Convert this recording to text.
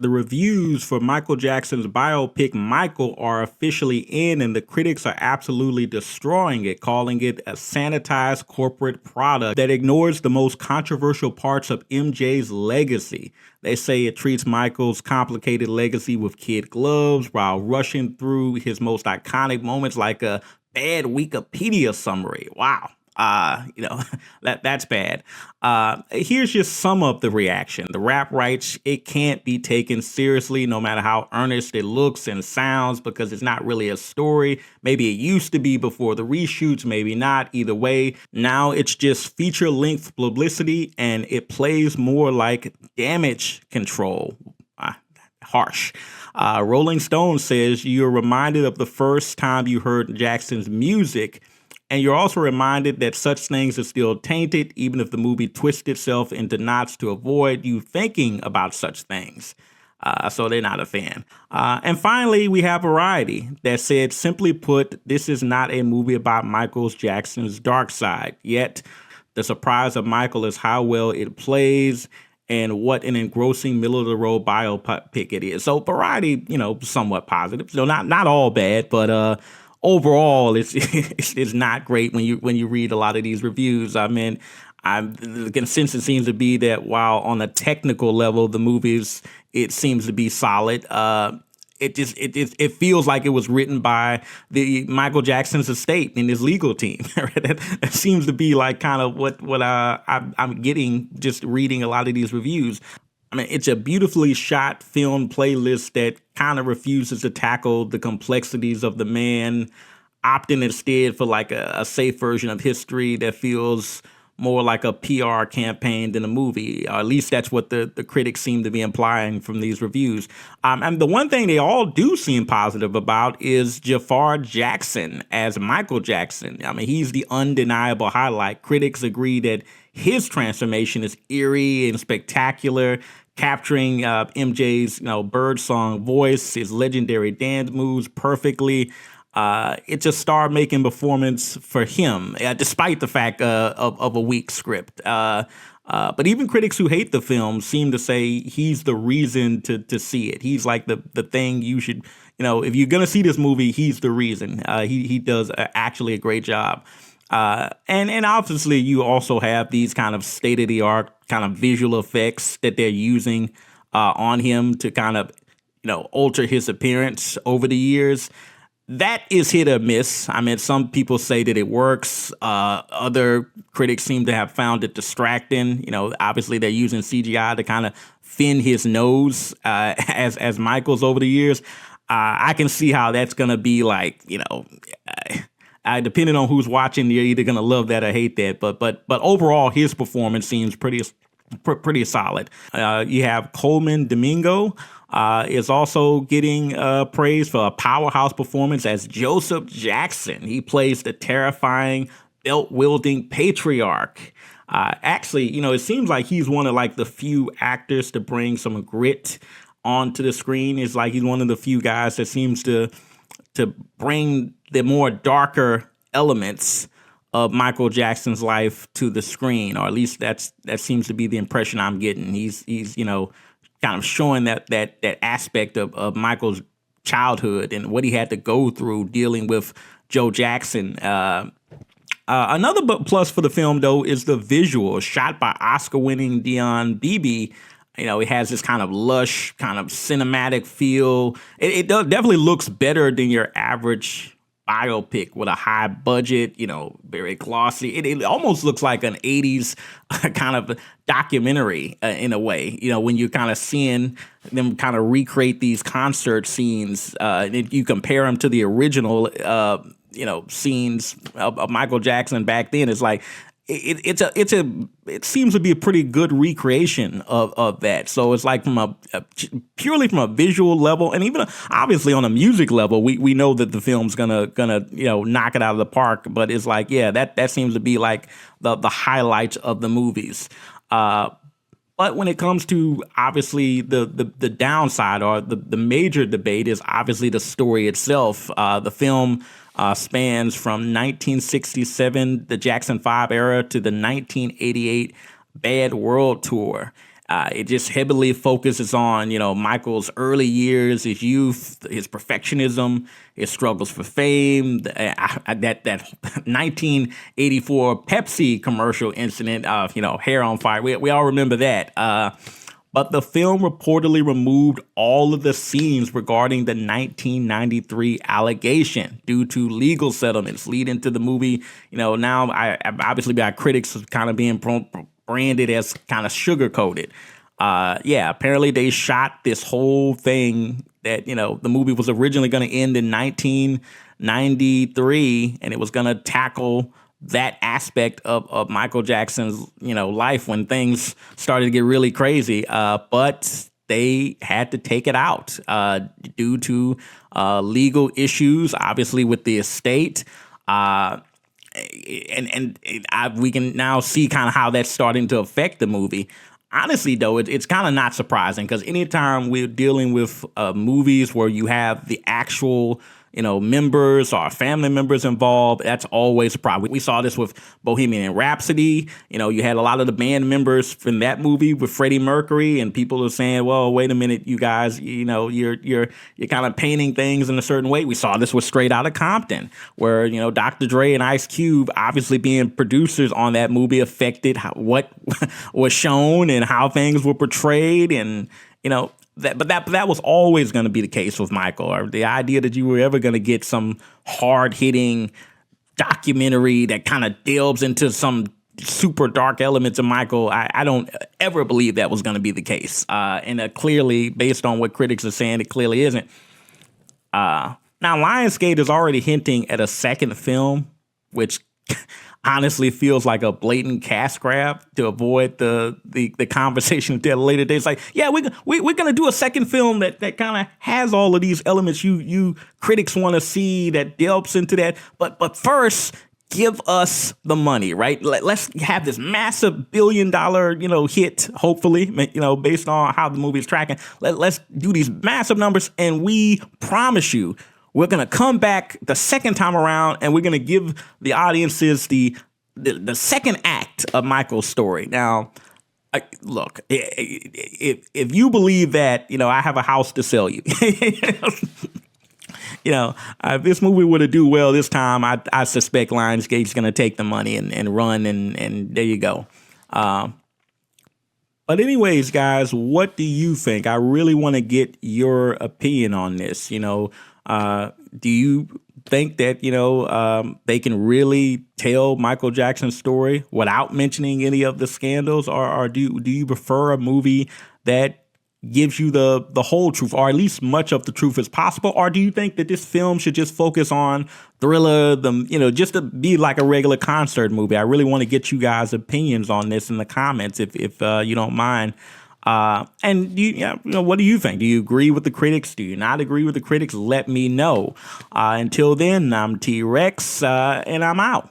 the reviews for Michael Jackson's biopic Michael are officially in, and the critics are absolutely destroying it, calling it a sanitized corporate product that ignores the most controversial parts of MJ's legacy. They say it treats Michael's complicated legacy with kid gloves while rushing through his most iconic moments like a bad Wikipedia summary. Wow. That's bad. Here's just some of the reaction. The rap writes, it can't be taken seriously no matter how earnest it looks and sounds because it's not really a story. Maybe it used to be before the reshoots, maybe not. Either way, now it's just feature-length publicity and it plays more like damage control. Harsh. Rolling Stone says you're reminded of the first time you heard Jackson's music. And you're also reminded that such things are still tainted, even if the movie twists itself into knots to avoid you thinking about such things. So they're not a fan. And finally, we have Variety that said, simply put, this is not a movie about Michael Jackson's dark side. Yet, the surprise of Michael is how well it plays and what an engrossing middle-of-the-road biopic it is. So Variety, somewhat positive. So not all bad, but overall, it's not great when you read a lot of these reviews. I mean, the consensus seems to be that while on a technical level, it seems to be solid. It feels like it was written by the Michael Jackson's estate and his legal team. That seems to be like kind of what I'm getting just reading a lot of these reviews. I mean, it's a beautifully shot film playlist that kind of refuses to tackle the complexities of the man, opting instead for like a safe version of history that feels more like a PR campaign than a movie. Or at least that's what the critics seem to be implying from these reviews. And the one thing they all do seem positive about is Jaafar Jackson as Michael Jackson. I mean, he's the undeniable highlight. Critics agree that his transformation is eerie and spectacular, capturing MJ's birdsong voice, his legendary dance moves perfectly. It's a star-making performance for him, despite the fact of a weak script. But even critics who hate the film seem to say he's the reason to see it. He's like the thing you should, if you're going to see this movie, he's the reason. He does actually a great job. And obviously you also have these kind of state-of-the-art kind of visual effects that they're using on him to kind of, alter his appearance over the years. That is hit or miss. I mean, some people say that it works. Other critics seem to have found it distracting. Obviously they're using CGI to kind of thin his nose as Michael's over the years. I can see how that's going to be like, depending on who's watching, you're either going to love that or hate that. But overall, his performance seems pretty solid. You have Colman Domingo is also getting praise for a powerhouse performance as Joseph Jackson. He plays the terrifying belt-wielding patriarch. Actually, it seems like he's one of like the few actors to bring some grit onto the screen. It's like he's one of the few guys that seems to bring the more darker elements of Michael Jackson's life to the screen, or at least that seems to be the impression I'm getting. He's kind of showing that aspect of Michael's childhood and what he had to go through dealing with Joe Jackson. Another plus for the film, though, is the visual, shot by Oscar-winning Dion Beebe. It has this kind of lush, kind of cinematic feel. It definitely looks better than your average biopic with a high budget, very glossy. It almost looks like an 80s kind of documentary in a way, when you're kind of seeing them kind of recreate these concert scenes. And you compare them to the original, scenes of Michael Jackson back then. It's like, it seems to be a pretty good recreation of that. So it's like purely from a visual level, and even obviously on a music level, we know that the film's gonna knock it out of the park. But it's like, yeah, that seems to be like the highlights of the movies. But when it comes to obviously the downside or the major debate is obviously the story itself. The film spans from 1967, the Jackson 5 era, to the 1988 Bad World Tour. It just heavily focuses on, Michael's early years, his youth, his perfectionism, his struggles for fame, that 1984 Pepsi commercial incident of, hair on fire. We all remember that. But the film reportedly removed all of the scenes regarding the 1993 allegation due to legal settlements leading to the movie. Now I obviously got critics kind of being branded as kind of sugar-coated. Apparently they shot this whole thing that, the movie was originally going to end in 1993, and it was going to tackle that aspect of Michael Jackson's, life when things started to get really crazy. But they had to take it out due to legal issues, obviously with the estate. We can now see kind of how that's starting to affect the movie. Honestly, though, it's kind of not surprising because anytime we're dealing with movies where you have the actual members or family members involved, that's always a problem. We saw this with Bohemian Rhapsody. You had a lot of the band members from that movie with Freddie Mercury, and people are saying, well, wait a minute, you guys, you're kind of painting things in a certain way. We saw this with Straight Outta Compton, where, Dr. Dre and Ice Cube, obviously being producers on that movie, affected what was shown and how things were portrayed. And, that was always going to be the case with Michael. Or the idea that you were ever going to get some hard-hitting documentary that kind of delves into some super dark elements of Michael, I don't ever believe that was going to be the case. And clearly, based on what critics are saying, it clearly isn't. Now, Lionsgate is already hinting at a second film, which honestly feels like a blatant cash grab to avoid the conversation at a later date. It's like, yeah, we're gonna do a second film that kind of has all of these elements you critics want to see, that delves into that. But first, give us the money, right? Let's have this massive $1 billion hit, hopefully, based on how the movie is tracking. Let's do these massive numbers, and we promise you, we're going to come back the second time around, and we're going to give the audiences the second act of Michael's story. Now, look, if you believe that, I have a house to sell you. If this movie were to do well this time, I suspect Lionsgate's going to take the money and run, and there you go. But anyways, guys, what do you think? I really want to get your opinion on this. Do you think that, they can really tell Michael Jackson's story without mentioning any of the scandals? Or do you prefer a movie that gives you the whole truth, or at least much of the truth as possible? Or do you think that this film should just focus on Thriller, just to be like a regular concert movie? I really want to get you guys' opinions on this in the comments if you don't mind. And what do you think? Do you agree with the critics? Do you not agree with the critics? Let me know. Until then, I'm T-Rex, and I'm out.